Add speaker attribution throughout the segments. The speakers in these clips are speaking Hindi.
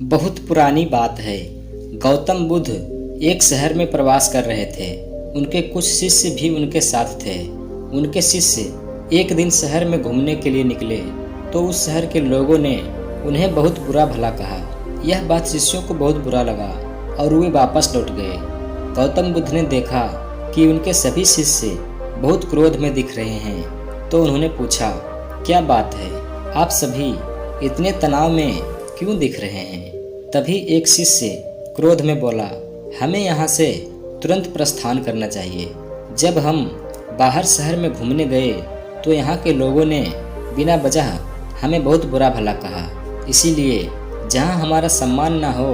Speaker 1: बहुत पुरानी बात है। गौतम बुद्ध एक शहर में प्रवास कर रहे थे। उनके कुछ शिष्य भी उनके साथ थे। उनके शिष्य एक दिन शहर में घूमने के लिए निकले तो उस शहर के लोगों ने उन्हें बहुत बुरा भला कहा। यह बात शिष्यों को बहुत बुरा लगा और वे वापस लौट गए। गौतम बुद्ध ने देखा कि उनके सभी शिष्य बहुत क्रोध में दिख रहे हैं, तो उन्होंने पूछा, क्या बात है, आप सभी इतने तनाव में क्यों दिख रहे हैं? तभी एक शिष्य क्रोध में बोला, हमें यहाँ से तुरंत प्रस्थान करना चाहिए। जब हम बाहर शहर में घूमने गए तो यहाँ के लोगों ने बिना वजह हमें बहुत बुरा भला कहा। इसीलिए जहाँ हमारा सम्मान ना हो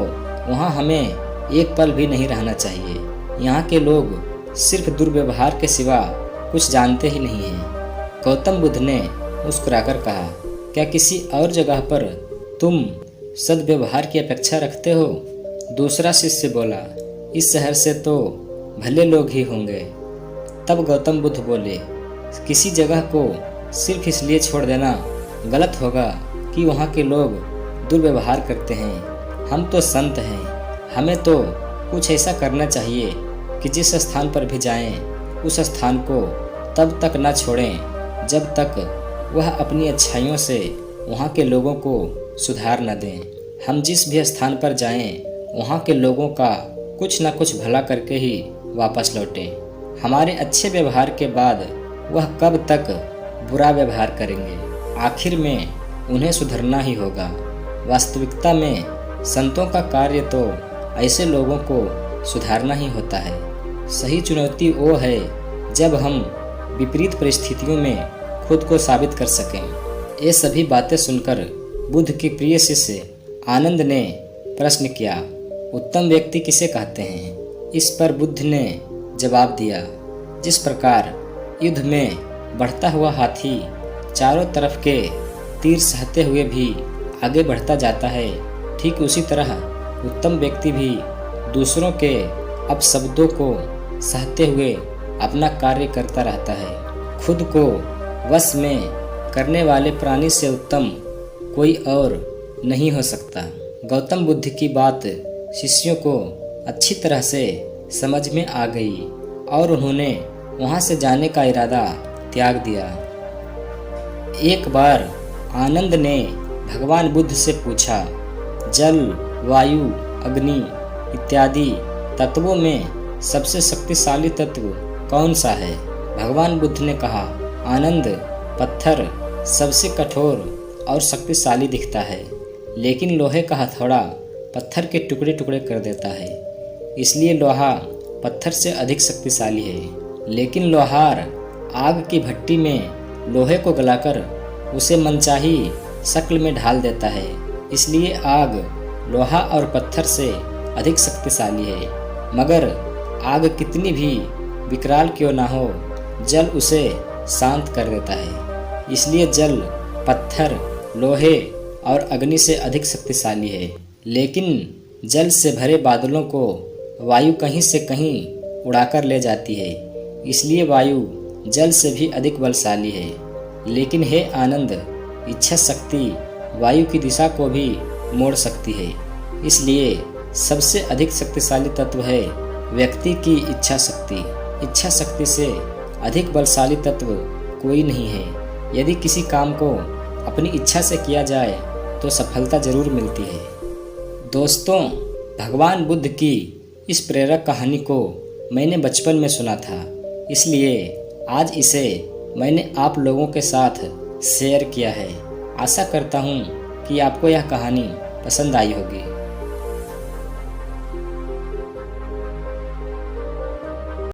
Speaker 1: वहाँ हमें एक पल भी नहीं रहना चाहिए। यहाँ के लोग सिर्फ दुर्व्यवहार के सिवा कुछ जानते ही नहीं हैं। गौतम बुद्ध ने मुस्कुराकर कहा, क्या किसी और जगह पर तुम सद्व्यवहार की अपेक्षा रखते हो? दूसरा शिष्य बोला, इस शहर से तो भले लोग ही होंगे। तब गौतम बुद्ध बोले, किसी जगह को सिर्फ इसलिए छोड़ देना गलत होगा कि वहाँ के लोग दुर्व्यवहार करते हैं। हम तो संत हैं, हमें तो कुछ ऐसा करना चाहिए कि जिस स्थान पर भी जाएं, उस स्थान को तब तक न छोड़ें जब तक वह अपनी अच्छाइयों से वहाँ के लोगों को सुधार न दें। हम जिस भी स्थान पर जाएं, वहाँ के लोगों का कुछ न कुछ भला करके ही वापस लौटें। हमारे अच्छे व्यवहार के बाद वह कब तक बुरा व्यवहार करेंगे? आखिर में उन्हें सुधरना ही होगा। वास्तविकता में संतों का कार्य तो ऐसे लोगों को सुधारना ही होता है। सही चुनौती वो है जब हम विपरीत परिस्थितियों में खुद को साबित कर सकें। ये सभी बातें सुनकर बुद्ध के प्रिय शिष्य आनंद ने प्रश्न किया, उत्तम व्यक्ति किसे कहते हैं? इस पर बुद्ध ने जवाब दिया, जिस प्रकार युद्ध में बढ़ता हुआ हाथी चारों तरफ के तीर सहते हुए भी आगे बढ़ता जाता है, ठीक उसी तरह उत्तम व्यक्ति भी दूसरों के अपशब्दों को सहते हुए अपना कार्य करता रहता है। खुद को वश में करने वाले प्राणी से उत्तम कोई और नहीं हो सकता। गौतम बुद्ध की बात शिष्यों को अच्छी तरह से समझ में आ गई और उन्होंने वहाँ से जाने का इरादा त्याग दिया। एक बार आनंद ने भगवान बुद्ध से पूछा, जल, वायु, अग्नि इत्यादि तत्वों में सबसे शक्तिशाली तत्व कौन सा है? भगवान बुद्ध ने कहा, आनंद, पत्थर सबसे कठोर और शक्तिशाली दिखता है, लेकिन लोहे का हथौड़ा पत्थर के टुकड़े टुकड़े कर देता है। इसलिए लोहा पत्थर से अधिक शक्तिशाली है। लेकिन लोहार आग की भट्टी में लोहे को गलाकर उसे मनचाही शक्ल में ढाल देता है। इसलिए आग लोहा और पत्थर से अधिक शक्तिशाली है। मगर आग कितनी भी विकराल क्यों ना हो, जल उसे शांत कर देता है। इसलिए जल पत्थर, लोहे और अग्नि से अधिक शक्तिशाली है। लेकिन जल से भरे बादलों को वायु कहीं से कहीं उड़ाकर ले जाती है। इसलिए वायु जल से भी अधिक बलशाली है। लेकिन हे आनंद, इच्छा शक्ति वायु की दिशा को भी मोड़ सकती है। इसलिए सबसे अधिक शक्तिशाली तत्व है व्यक्ति की इच्छा शक्ति। इच्छा शक्ति से अधिक बलशाली तत्व कोई नहीं है। यदि किसी काम को अपनी इच्छा से किया जाए तो सफलता जरूर मिलती है। दोस्तों, भगवान बुद्ध की इस प्रेरक कहानी को मैंने बचपन में सुना था, इसलिए आज इसे मैंने आप लोगों के साथ शेयर किया है। आशा करता हूँ कि आपको यह कहानी पसंद आई होगी।